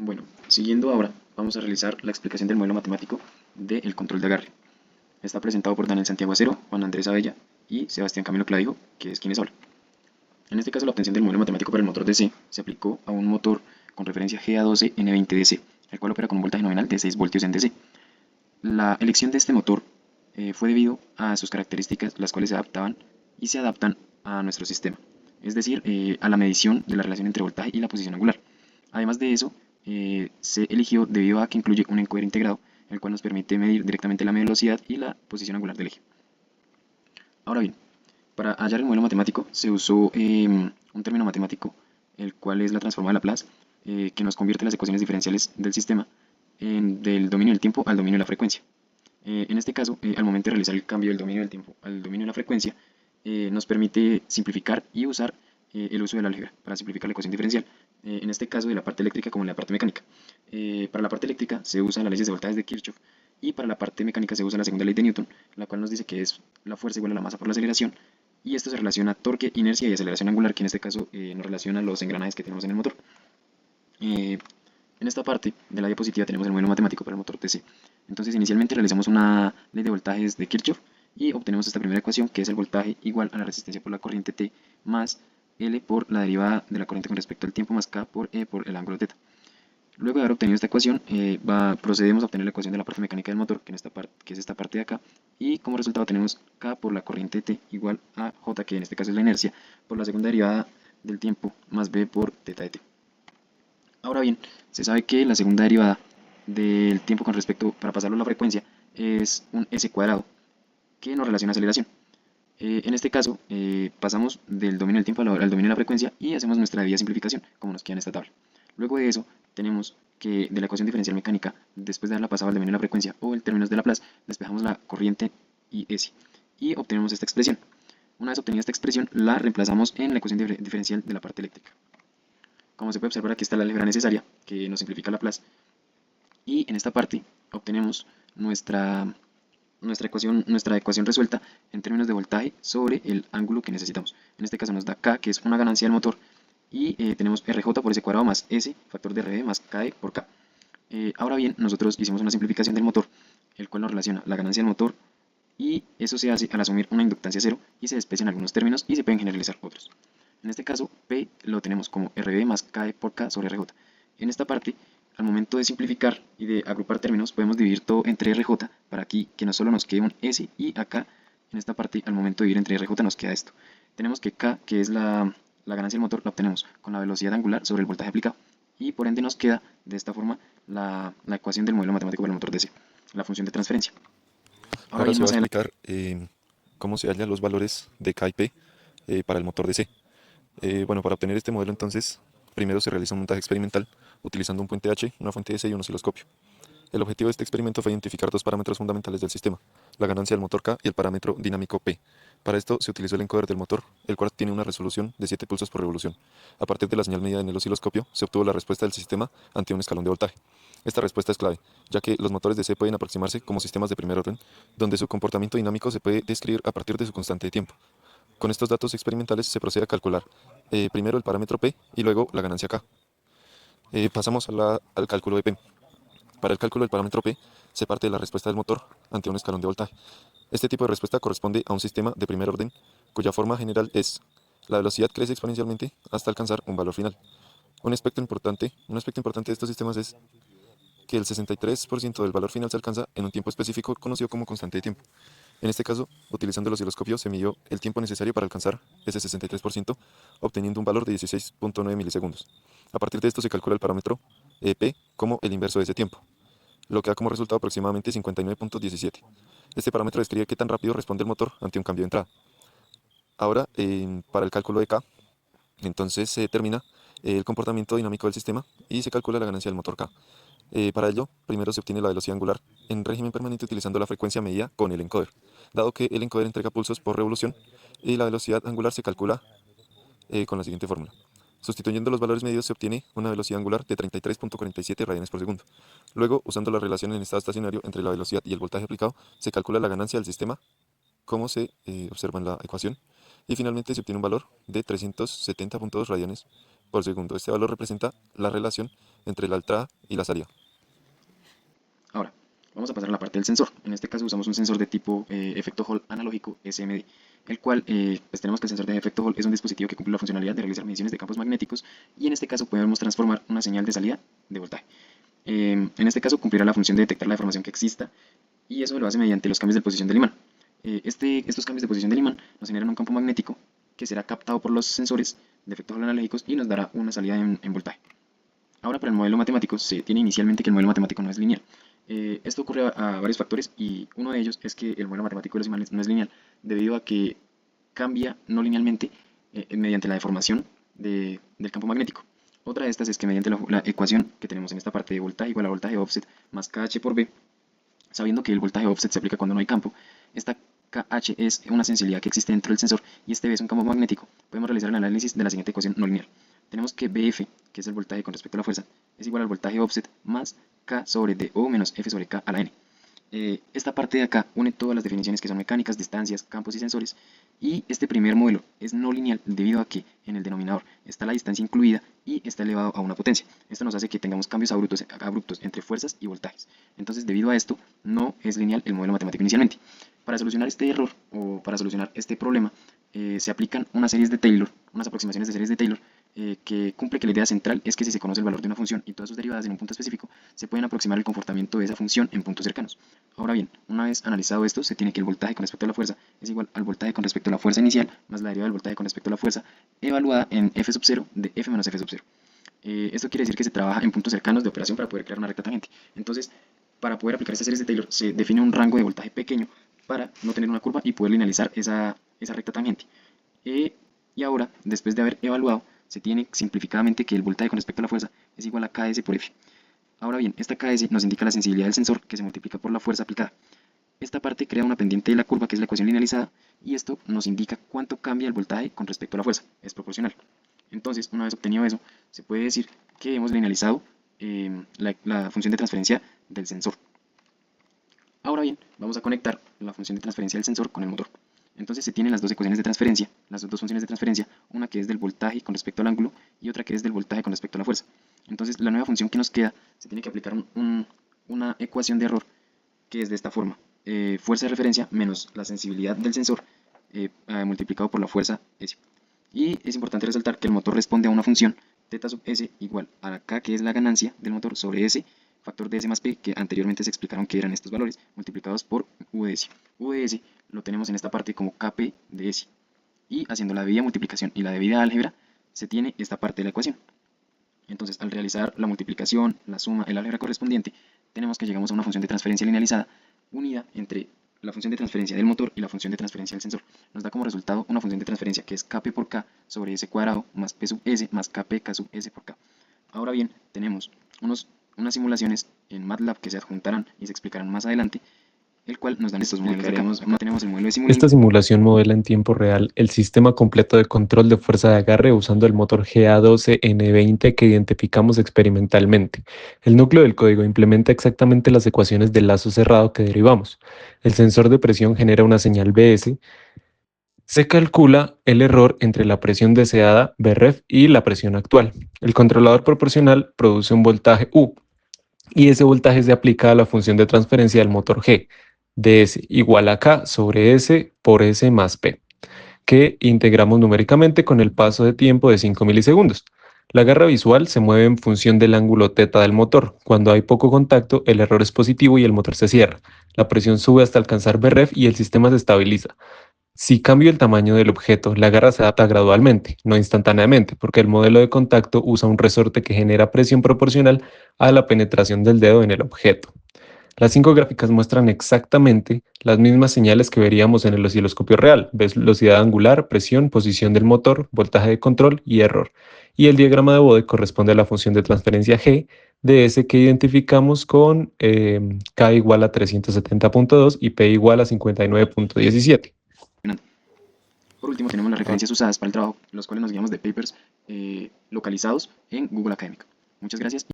Bueno, siguiendo ahora, vamos a realizar la explicación del modelo matemático del control de agarre. Está presentado por Daniel Santiago Acero, Juan Andrés Abella y Sebastián Camilo Clavijo, que es quien les habla. En este caso, la obtención del modelo matemático para el motor DC se aplicó a un motor con referencia GA12N20DC, el cual opera con un voltaje nominal de 6 voltios en DC. La elección de este motor fue debido a sus características, las cuales se adaptaban y se adaptan a nuestro sistema, es decir, a la medición de la relación entre voltaje y la posición angular. Además de eso, se eligió debido a que incluye un encoder integrado, el cual nos permite medir directamente la velocidad y la posición angular del eje. Ahora bien, para hallar el modelo matemático se usó un término matemático, el cual es la transforma de Laplace, que nos convierte las ecuaciones diferenciales del sistema del dominio del tiempo al dominio de la frecuencia. En este caso, al momento de realizar el cambio del dominio del tiempo al dominio de la frecuencia, nos permite simplificar y usar el uso del álgebra para simplificar la ecuación diferencial, en este caso de la parte eléctrica como en la parte mecánica. Para la parte eléctrica se usan las leyes de voltajes de Kirchhoff y para la parte mecánica se usa la segunda ley de Newton, la cual nos dice que es la fuerza igual a la masa por la aceleración, y esto se relaciona a torque, inercia y aceleración angular, que en este caso nos relaciona los engranajes que tenemos en el motor. Eh, en esta parte de la diapositiva tenemos el modelo matemático para el motor DC. Entonces inicialmente realizamos una ley de voltajes de Kirchhoff y obtenemos esta primera ecuación, que es el voltaje igual a la resistencia por la corriente T más L por la derivada de la corriente con respecto al tiempo más K por E por el ángulo θ. Luego de haber obtenido esta ecuación, procedemos a obtener la ecuación de la parte mecánica del motor, que es esta parte de acá, y como resultado tenemos K por la corriente T igual a J, que en este caso es la inercia, por la segunda derivada del tiempo más B por θ de t. Ahora bien, se sabe que la segunda derivada del tiempo con respecto, para pasarlo a la frecuencia, es un s cuadrado, que nos relaciona aceleración. En este caso, pasamos del dominio del tiempo al dominio de la frecuencia y hacemos nuestra debida simplificación, como nos queda en esta tabla. Luego de eso, tenemos que de la ecuación diferencial mecánica, después de haberla pasado al dominio de la frecuencia o el términos de Laplace, despejamos la corriente y S y obtenemos esta expresión. Una vez obtenida esta expresión, la reemplazamos en la ecuación diferencial de la parte eléctrica. Como se puede observar, aquí está la álgebra necesaria, que nos simplifica Laplace. Y en esta parte obtenemos nuestra ecuación resuelta en términos de voltaje sobre el ángulo que necesitamos. En este caso nos da K, que es una ganancia del motor, y tenemos RJ por S cuadrado más S, factor de RB más KE por K. Ahora bien, nosotros hicimos una simplificación del motor, el cual nos relaciona la ganancia del motor, y eso se hace al asumir una inductancia cero y se desprecian algunos términos y se pueden generalizar otros. En este caso, P lo tenemos como RB más KE por K sobre RJ. En esta parte, al momento de simplificar y de agrupar términos, podemos dividir todo entre RJ para aquí que no solo nos quede un S, y acá, en esta parte, al momento de dividir entre RJ nos queda esto. Tenemos que K, que es la ganancia del motor, la obtenemos con la velocidad angular sobre el voltaje aplicado. Y por ende nos queda de esta forma la ecuación del modelo matemático para el motor DC, la función de transferencia. Ahora Ahora bien, se va a más adelante. explicar cómo se hallan los valores de K y P para el motor DC. Bueno, para obtener este modelo entonces, primero se realiza un montaje experimental utilizando un puente H, una fuente DC y un osciloscopio. El objetivo de este experimento fue identificar dos parámetros fundamentales del sistema, la ganancia del motor K y el parámetro dinámico P. Para esto se utilizó el encoder del motor, el cual tiene una resolución de 7 pulsos por revolución. A partir de la señal medida en el osciloscopio, se obtuvo la respuesta del sistema ante un escalón de voltaje. Esta respuesta es clave, ya que los motores DC pueden aproximarse como sistemas de primer orden, donde su comportamiento dinámico se puede describir a partir de su constante de tiempo. Con estos datos experimentales se procede a calcular primero el parámetro P y luego la ganancia K. Pasamos al cálculo de P. Para el cálculo del parámetro P, se parte de la respuesta del motor ante un escalón de voltaje. Este tipo de respuesta corresponde a un sistema de primer orden, cuya forma general es: la velocidad crece exponencialmente hasta alcanzar un valor final. Un aspecto importante de estos sistemas es que el 63% del valor final se alcanza en un tiempo específico conocido como constante de tiempo. En este caso, utilizando el osciloscopio, se midió el tiempo necesario para alcanzar ese 63%, obteniendo un valor de 16.9 milisegundos. A partir de esto se calcula el parámetro P como el inverso de ese tiempo, lo que da como resultado aproximadamente 59.17. Este parámetro describe qué tan rápido responde el motor ante un cambio de entrada. Ahora, para el cálculo de K, entonces se determina el comportamiento dinámico del sistema y se calcula la ganancia del motor K. Para ello, primero se obtiene la velocidad angular en régimen permanente utilizando la frecuencia medida con el encoder. Dado que el encoder entrega pulsos por revolución, y la velocidad angular se calcula con la siguiente fórmula. Sustituyendo los valores medidos se obtiene una velocidad angular de 33.47 radianes por segundo. Luego, usando la relación en estado estacionario entre la velocidad y el voltaje aplicado, se calcula la ganancia del sistema, como se observa en la ecuación, y finalmente se obtiene un valor de 370.2 radianes por segundo. Este valor representa la relación entre la entrada y la salida. Ahora, vamos a pasar a la parte del sensor. En este caso usamos un sensor de tipo efecto Hall analógico SMD, el cual pues tenemos que el sensor de efecto Hall es un dispositivo que cumple la funcionalidad de realizar mediciones de campos magnéticos y en este caso podemos transformar una señal de salida de voltaje. En este caso cumplirá la función de detectar la deformación que exista y eso lo hace mediante los cambios de posición del imán. Estos cambios de posición del imán nos generan un campo magnético que será captado por los sensores de efecto Hall analógicos y nos dará una salida en voltaje. Ahora para el modelo matemático se tiene inicialmente que el modelo matemático no es lineal. Esto ocurre a varios factores y uno de ellos es que el modelo matemático de los imanes no es lineal debido a que cambia no linealmente mediante la deformación del campo magnético. Otra de estas es que mediante la ecuación que tenemos en esta parte de voltaje igual a voltaje offset más KH por B, sabiendo que el voltaje offset se aplica cuando no hay campo, esta KH es una sensibilidad que existe dentro del sensor y este B es un campo magnético, podemos realizar el análisis de la siguiente ecuación no lineal. Tenemos que BF, que es el voltaje con respecto a la fuerza, es igual al voltaje offset más K sobre DO menos F sobre K a la N. Esta parte de acá une todas las definiciones que son mecánicas, distancias, campos y sensores, y este primer modelo es no lineal debido a que en el denominador está la distancia incluida y está elevado a una potencia. Esto nos hace que tengamos cambios abruptos entre fuerzas y voltajes. Entonces, debido a esto, no es lineal el modelo matemático inicialmente. Para solucionar este error o para solucionar este problema, se aplican unas series de Taylor, unas aproximaciones de series de Taylor, que cumple que la idea central es que si se conoce el valor de una función y todas sus derivadas en un punto específico, se pueden aproximar el comportamiento de esa función en puntos cercanos. Ahora bien, una vez analizado esto, se tiene que el voltaje con respecto a la fuerza es igual al voltaje con respecto a la fuerza inicial más la derivada del voltaje con respecto a la fuerza evaluada en F sub 0 de F menos F sub 0. Esto quiere decir que se trabaja en puntos cercanos de operación para poder crear una recta tangente. Entonces, para poder aplicar estas series de Taylor, se define un rango de voltaje pequeño para no tener una curva y poder linealizar esa recta tangente. Y ahora, después de haber evaluado, se tiene simplificadamente que el voltaje con respecto a la fuerza es igual a Ks por F. Ahora bien, esta Ks nos indica la sensibilidad del sensor que se multiplica por la fuerza aplicada. Esta parte crea una pendiente de la curva que es la ecuación linealizada y esto nos indica cuánto cambia el voltaje con respecto a la fuerza, es proporcional. Entonces, una vez obtenido eso, se puede decir que hemos linealizado la función de transferencia del sensor. Ahora bien, vamos a conectar la función de transferencia del sensor con el motor. Entonces se tienen las dos ecuaciones de transferencia, las dos funciones de transferencia, una que es del voltaje con respecto al ángulo y otra que es del voltaje con respecto a la fuerza. Entonces la nueva función que nos queda, se tiene que aplicar una ecuación de error que es de esta forma. Fuerza de referencia menos la sensibilidad del sensor multiplicado por la fuerza S. Y es importante resaltar que el motor responde a una función θ sub S igual a la K, que es la ganancia del motor, sobre S, factor de S más P, que anteriormente se explicaron que eran estos valores, multiplicados por U de S. U de S lo tenemos en esta parte como Kp de S. Y haciendo la debida multiplicación y la debida álgebra, se tiene esta parte de la ecuación. Entonces, al realizar la multiplicación, la suma, el álgebra correspondiente, tenemos que llegamos a una función de transferencia linealizada unida entre la función de transferencia del motor y la función de transferencia del sensor. Nos da como resultado una función de transferencia que es Kp por K sobre S cuadrado más P sub S más Kp K sub S por K. Ahora bien, tenemos unas simulaciones en MATLAB que se adjuntarán y se explicarán más adelante, el cual nos dan estos modelos. Acá tenemos el modelo de simulación. Esta simulación modela en tiempo real el sistema completo de control de fuerza de agarre usando el motor GA12N20 que identificamos experimentalmente. El núcleo del código implementa exactamente las ecuaciones del lazo cerrado que derivamos. El sensor de presión genera una señal BS. Se calcula el error entre la presión deseada, Bref, y la presión actual. El controlador proporcional produce un voltaje U y ese voltaje se aplica a la función de transferencia del motor G, ds igual a K sobre S por S más P, que integramos numéricamente con el paso de tiempo de 5 milisegundos. La garra visual se mueve en función del ángulo θ del motor. Cuando hay poco contacto, el error es positivo y el motor se cierra. La presión sube hasta alcanzar Bref y el sistema se estabiliza. Si cambio el tamaño del objeto, la garra se adapta gradualmente, no instantáneamente, porque el modelo de contacto usa un resorte que genera presión proporcional a la penetración del dedo en el objeto. Las 5 gráficas muestran exactamente las mismas señales que veríamos en el osciloscopio real: velocidad angular, presión, posición del motor, voltaje de control y error. Y el diagrama de Bode corresponde a la función de transferencia G de S que identificamos con K igual a 370.2 y P igual a 59.17. Por último, tenemos las referencias usadas para el trabajo, los cuales nos guiamos de papers localizados en Google Académico. Muchas gracias.